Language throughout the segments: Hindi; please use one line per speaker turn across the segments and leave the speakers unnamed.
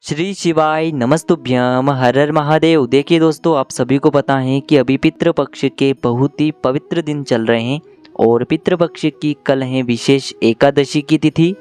श्री शिवाय नमस्तुभ्यम हर हर महादेव। देखिए दोस्तों, आप सभी को पता है कि अभी पितृपक्ष के बहुत ही पवित्र दिन चल रहे हैं और पितृपक्ष की कल है विशेष एकादशी की तिथि।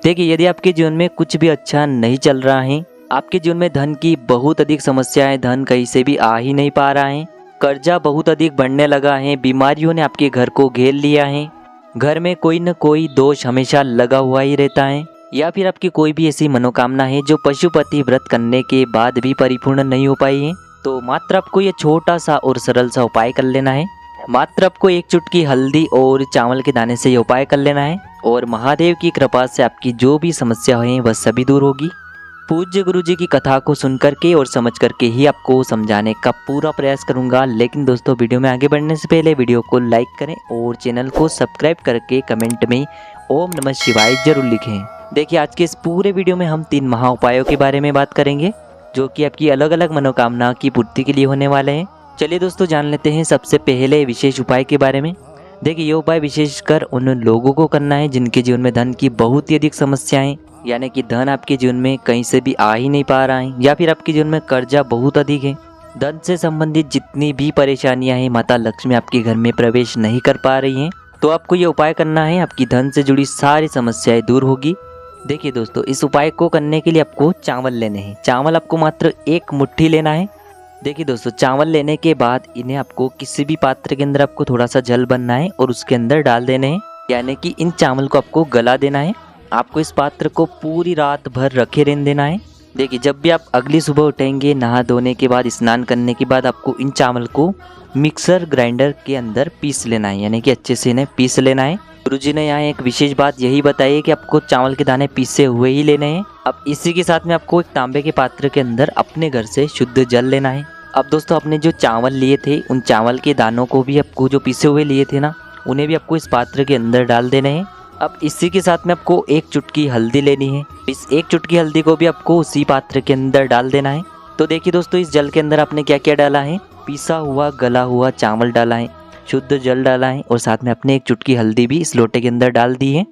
देखिए, यदि आपके जीवन में कुछ भी अच्छा नहीं चल रहा है, आपके जीवन में धन की बहुत अधिक समस्या है, धन कहीं से भी आ ही नहीं पा रहा है, कर्जा बहुत अधिक बढ़ने लगा है, बीमारियों ने आपके घर को घेर लिया है, घर में कोई न कोई दोष हमेशा लगा हुआ ही रहता है, या फिर आपकी कोई भी ऐसी मनोकामना है जो पशुपति व्रत करने के बाद भी परिपूर्ण नहीं हो पाई है, तो मात्र आपको ये छोटा सा और सरल सा उपाय कर लेना है। मात्र आपको एक चुटकी हल्दी और चावल के दाने से ये उपाय कर लेना है और महादेव की कृपा से आपकी जो भी समस्या है वह सभी दूर होगी। पूज्य गुरु जी की कथा को सुन करके और समझ करके ही आपको समझाने का पूरा प्रयास करूंगा। लेकिन दोस्तों, वीडियो में आगे बढ़ने से पहले वीडियो को लाइक करें और चैनल को सब्सक्राइब करके कमेंट में ओम नमः शिवाय जरूर लिखें। देखिए, आज के इस पूरे वीडियो में हम 3 महा उपायों के बारे में बात करेंगे जो कि आपकी अलग अलग मनोकामना की पूर्ति के लिए होने वाले हैं। चलिए दोस्तों, जान लेते हैं सबसे पहले विशेष उपाय के बारे में। देखिए, ये उपाय विशेषकर उन लोगों को करना है जिनके जीवन में धन की बहुत ही अधिक समस्याएं, यानी कि धन आपके जीवन में कहीं से भी आ ही नहीं पा रहा है, या फिर आपके जीवन में कर्जा बहुत अधिक है। धन से संबंधित जितनी भी परेशानियां हैं, माता लक्ष्मी आपके घर में प्रवेश नहीं कर पा रही हैं, तो आपको ये उपाय करना है। आपकी धन से जुड़ी सारी समस्याएं दूर होगी। देखिए दोस्तों, इस उपाय को करने के लिए आपको चावल लेने हैं। चावल आपको मात्र 1 मुट्ठी लेना है। देखिए दोस्तों, चावल लेने के बाद इन्हें आपको किसी भी पात्र के अंदर आपको थोड़ा सा जल भरना है और उसके अंदर डाल देने हैं, यानी कि इन चावल को आपको गला देना है। आपको इस पात्र को पूरी रात भर रखे रहने देना है। देखिए, जब भी आप अगली सुबह उठेंगे, नहा धोने के बाद, स्नान करने के बाद, आपको इन चावल को मिक्सर ग्राइंडर के अंदर पीस लेना है, यानी कि अच्छे से इन्हें पीस लेना है। गुरुजी ने यहाँ एक विशेष बात यही बताई है कि आपको चावल के दाने पीसे हुए ही लेने हैं। अब इसी के साथ में आपको एक तांबे के पात्र के अंदर अपने घर से शुद्ध जल लेना है। अब दोस्तों, आपने जो चावल लिए थे, उन चावल के दानों को भी आपको, जो पीसे हुए लिए थे ना, उन्हें भी आपको इस पात्र के अंदर डाल देने हैं। अब इसी के साथ में आपको 1 चुटकी हल्दी लेनी है। इस 1 चुटकी हल्दी को भी आपको उसी पात्र के अंदर डाल देना है। तो देखिए दोस्तों, इस जल के अंदर आपने क्या क्या डाला है, पीसा हुआ गला हुआ चावल डाला है, शुद्ध जल डाला है और साथ में अपने 1 चुटकी हल्दी भी इस लोटे के अंदर डाल दी है।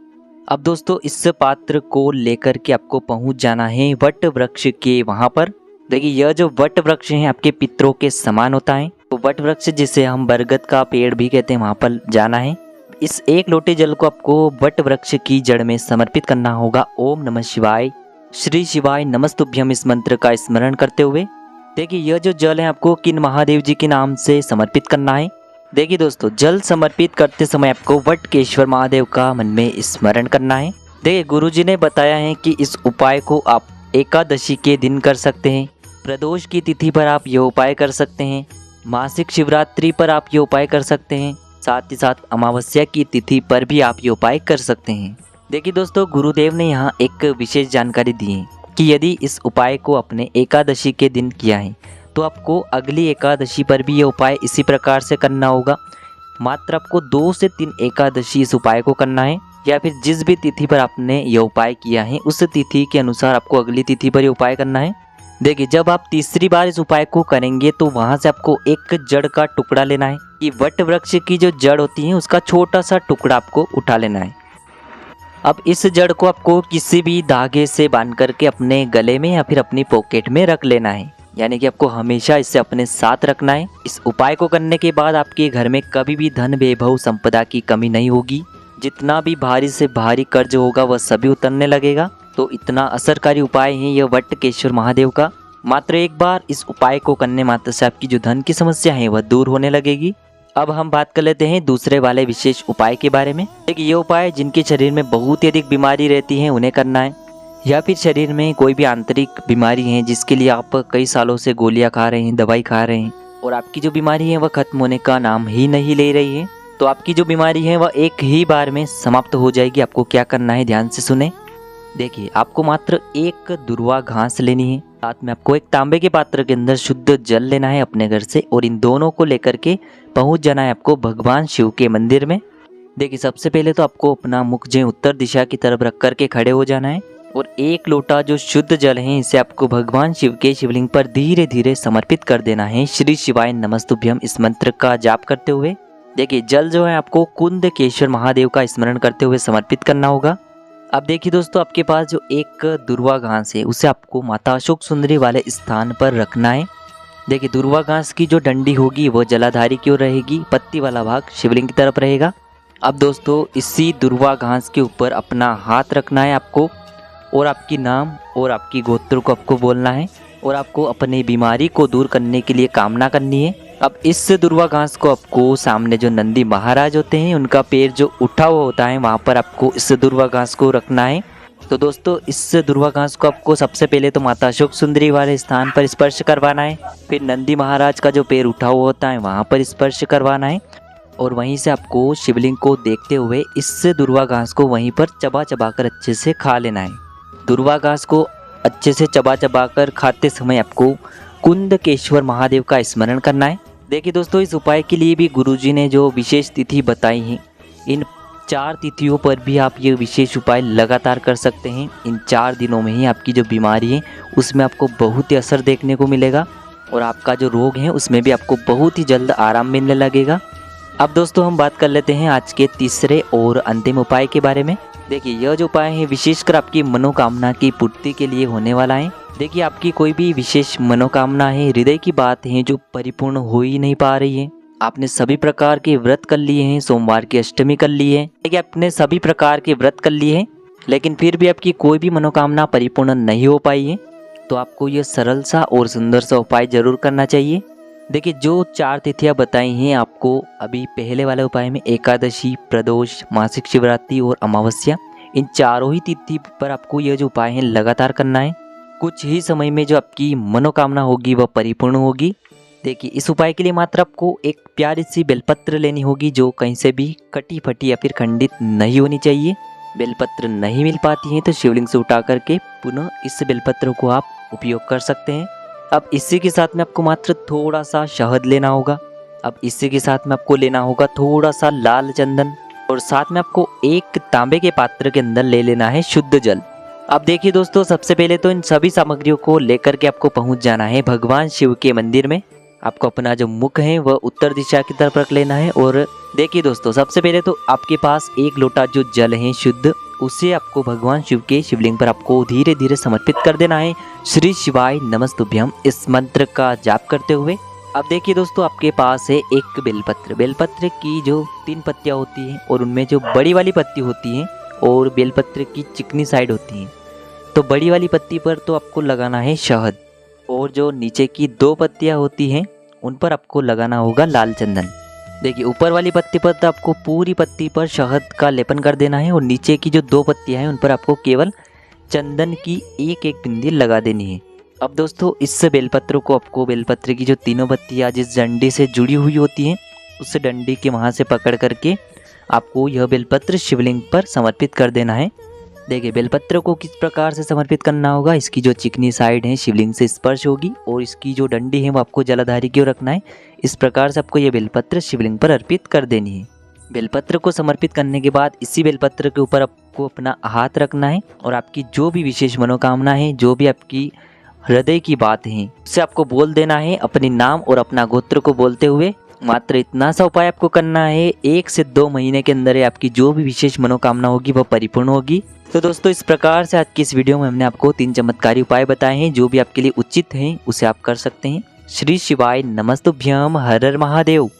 अब दोस्तों, इस पात्र को लेकर के आपको पहुंच जाना है वट वृक्ष के वहां पर। देखिए, यह जो वट वृक्ष है आपके पितरों के समान होता है, तो वट वृक्ष जिसे हम बरगद का पेड़ भी कहते हैं, वहां पर जाना है। इस 1 लोटे जल को आपको वट वृक्ष की जड़ में समर्पित करना होगा। ओम नमः शिवाय, श्री शिवाय नमस्तुभ्यम, इस मंत्र का स्मरण करते हुए। देखिए, यह जो जल है आपको किन महादेव जी के नाम से समर्पित करना है। देखिए दोस्तों, जल समर्पित करते समय आपको वटकेश्वर महादेव का मन में स्मरण करना है। देखिए, गुरुजी ने बताया है कि इस उपाय को आप एकादशी के दिन कर सकते हैं, प्रदोष की तिथि पर आप ये उपाय कर सकते हैं, मासिक शिवरात्रि पर आप ये उपाय कर सकते हैं, साथ ही साथ अमावस्या की तिथि पर भी आप ये उपाय कर सकते हैं। देखिए दोस्तों, गुरुदेव ने यहाँ एक विशेष जानकारी दी है कि यदि इस उपाय को अपने एकादशी के दिन किया है तो आपको अगली एकादशी पर भी ये उपाय इसी प्रकार से करना होगा। मात्र आपको 2 से 3 एकादशी इस उपाय को करना है, या फिर जिस भी तिथि पर आपने ये उपाय किया है उस तिथि के अनुसार आपको अगली तिथि पर ये उपाय करना है। देखिए, जब आप तीसरी बार इस उपाय को करेंगे तो वहां से आपको एक जड़ का टुकड़ा लेना है कि वट वृक्ष की जो जड़ होती है उसका छोटा सा टुकड़ा आपको उठा लेना है। अब इस जड़ को आपको किसी भी धागे से बांध करके अपने गले में या फिर अपनी पॉकेट में रख लेना है, यानी कि आपको हमेशा इसे अपने साथ रखना है। इस उपाय को करने के बाद आपके घर में कभी भी धन वैभव संपदा की कमी नहीं होगी। जितना भी भारी से भारी कर्ज होगा वह सभी उतरने लगेगा। तो इतना असरकारी उपाय है यह वटकेश्वर महादेव का। मात्र एक बार इस उपाय को करने मात्र से आपकी जो धन की समस्या है वह दूर होने लगेगी। अब हम बात कर लेते हैं दूसरे वाले विशेष उपाय के बारे में। देखिए, ये उपाय जिनके शरीर में बहुत ही अधिक बीमारी रहती है उन्हें करना है, या फिर शरीर में कोई भी आंतरिक बीमारी है जिसके लिए आप कई सालों से गोलियां खा रहे हैं, दवाई खा रहे हैं, और आपकी जो बीमारी है वह खत्म होने का नाम ही नहीं ले रही है, तो आपकी जो बीमारी है वह एक ही बार में समाप्त हो जाएगी। आपको क्या करना है, ध्यान से सुने। देखिए, आपको मात्र 1 दुर्वा घास लेनी है, साथ में आपको एक तांबे के पात्र के अंदर शुद्ध जल लेना है अपने घर से, और इन दोनों को लेकर के पहुंच जाना है आपको भगवान शिव के मंदिर में। देखिए, सबसे पहले तो आपको अपना मुख जो उत्तर दिशा की तरफ रख करके खड़े हो जाना है और 1 लोटा जो शुद्ध जल है इसे आपको भगवान शिव के शिवलिंग पर धीरे धीरे समर्पित कर देना है। श्री शिवाय नमस्तुभ्यम, इस मंत्र का जाप करते हुए। देखिए, जल जो है आपको कुंदकेश्वर महादेव का स्मरण करते हुए समर्पित करना होगा। अब देखिए दोस्तों, आपके पास जो एक दुर्वा घास है उसे आपको माता अशोक सुंदरी वाले स्थान पर रखना है। देखिए दुर्वा घास की जो डंडी होगी वो जलाधारी की ओर रहेगी, पत्ती वाला भाग शिवलिंग की तरफ रहेगा। अब दोस्तों इसी दुर्वा घास के ऊपर अपना हाथ रखना है आपको, और आपकी नाम और आपकी गोत्र को आपको बोलना है, और आपको अपनी बीमारी को दूर करने के लिए कामना करनी है। अब इस दुर्वा घास को आपको सामने जो नंदी महाराज होते हैं उनका पैर जो उठा हुआ होता है वहाँ पर आपको इस दुर्वा घास को रखना है। तो दोस्तों इस दुर्वा घास को आपको सबसे पहले तो माता अशोक सुंदरी वाले स्थान पर स्पर्श करवाना है, फिर नंदी महाराज का जो पैर उठा हुआ होता है वहाँ पर स्पर्श करवाना है, और वहीं से आपको शिवलिंग को देखते हुए इस दुर्वा घास को वहीं पर चबा चबा कर अच्छे से खा लेना है। दुर्वा घास को अच्छे से चबा चबा कर खाते समय आपको कुंदकेश्वर महादेव का स्मरण करना है। देखिए दोस्तों, इस उपाय के लिए भी गुरुजी ने जो विशेष तिथि बताई है, इन 4 तिथियों पर भी आप ये विशेष उपाय लगातार कर सकते हैं। इन 4 दिनों में ही आपकी जो बीमारी है उसमें आपको बहुत ही असर देखने को मिलेगा, और आपका जो रोग है उसमें भी आपको बहुत ही जल्द आराम मिलने लगेगा। अब दोस्तों हम बात कर लेते हैं आज के तीसरे और अंतिम उपाय के बारे में। देखिए यह जो उपाय है विशेषकर आपकी मनोकामना की पूर्ति के लिए होने वाला है। देखिए आपकी कोई भी विशेष मनोकामना है, हृदय की बात है जो परिपूर्ण हो ही नहीं पा रही है, आपने सभी प्रकार के व्रत कर लिए हैं, सोमवार की अष्टमी कर ली है, देखिए आपने सभी प्रकार के व्रत कर लिए हैं, लेकिन फिर भी आपकी कोई भी मनोकामना परिपूर्ण नहीं हो पाई है, तो आपको यह सरल सा और सुंदर सा उपाय जरूर करना चाहिए। देखिए जो 4 तिथियां बताई हैं आपको अभी पहले वाले उपाय में, एकादशी, प्रदोष, मासिक शिवरात्रि और अमावस्या, इन चारों ही तिथि पर आपको यह जो उपाय है लगातार करना है। कुछ ही समय में जो आपकी मनोकामना होगी वह परिपूर्ण होगी। देखिए इस उपाय के लिए मात्र आपको एक प्यारी सी बेलपत्र लेनी होगी जो कहीं से भी कटी फटी या फिर खंडित नहीं होनी चाहिए। बेलपत्र नहीं मिल पाती है तो शिवलिंग से उठा करके पुनः इस बेलपत्र को आप उपयोग कर सकते हैं। अब इसी के साथ में आपको मात्र थोड़ा सा शहद लेना होगा। अब इसी के साथ में आपको लेना होगा थोड़ा सा लाल चंदन, और साथ में आपको एक तांबे के पात्र के अंदर ले लेना है शुद्ध जल। अब देखिए दोस्तों, सबसे पहले तो इन सभी सामग्रियों को लेकर के आपको पहुंच जाना है भगवान शिव के मंदिर में। आपको अपना जो मुख है वह उत्तर दिशा की तरफ रख लेना है, और देखिए दोस्तों सबसे पहले तो आपके पास 1 लोटा जो जल है शुद्ध, उसे आपको भगवान शिव के शिवलिंग पर आपको धीरे धीरे समर्पित कर देना है, श्री शिवाय नमस्तुभ्यम इस मंत्र का जाप करते हुए। अब देखिए दोस्तों, आपके पास है एक बेलपत्र। बेलपत्र की जो 3 पत्तियां होती हैं और उनमें जो बड़ी वाली पत्ती होती है और बेलपत्र की चिकनी साइड होती है, तो बड़ी वाली पत्ती पर तो आपको लगाना है शहद, और जो नीचे की 2 पत्तियां होती हैं उन पर आपको लगाना होगा लाल चंदन। देखिए ऊपर वाली पत्ती पर तो आपको पूरी पत्ती पर शहद का लेपन कर देना है, और नीचे की जो 2 पत्तियां हैं उन पर आपको केवल चंदन की एक एक बिंदी लगा देनी है। अब दोस्तों इस बेलपत्र को आपको बेलपत्र की जो 3 पत्तियां जिस डंडी से जुड़ी हुई होती हैं उस डंडी के वहाँ से पकड़ करके आपको यह बेलपत्र शिवलिंग पर समर्पित कर देना है। देखिए बेलपत्र को किस प्रकार से समर्पित करना होगा, इसकी जो चिकनी साइड है शिवलिंग से स्पर्श होगी, और इसकी जो डंडी है वो आपको जलाधारी की ओर रखना है। इस प्रकार से आपको ये बेलपत्र शिवलिंग पर अर्पित कर देनी है। बेलपत्र को समर्पित करने के बाद इसी बेलपत्र के ऊपर आपको अपना हाथ रखना है, और आपकी जो भी विशेष मनोकामना है, जो भी आपकी हृदय की बात है, उससे आपको बोल देना है अपने नाम और अपना गोत्र को बोलते हुए। मात्र इतना सा उपाय आपको करना है, 1 से 2 महीने के अंदर आपकी जो भी विशेष मनोकामना होगी वह परिपूर्ण होगी। तो दोस्तों इस प्रकार से आज की इस वीडियो में हमने आपको 3 चमत्कारी उपाय बताए हैं, जो भी आपके लिए उचित हैं उसे आप कर सकते हैं। श्री शिवाय नमस्तुभ्यम, हर हर महादेव।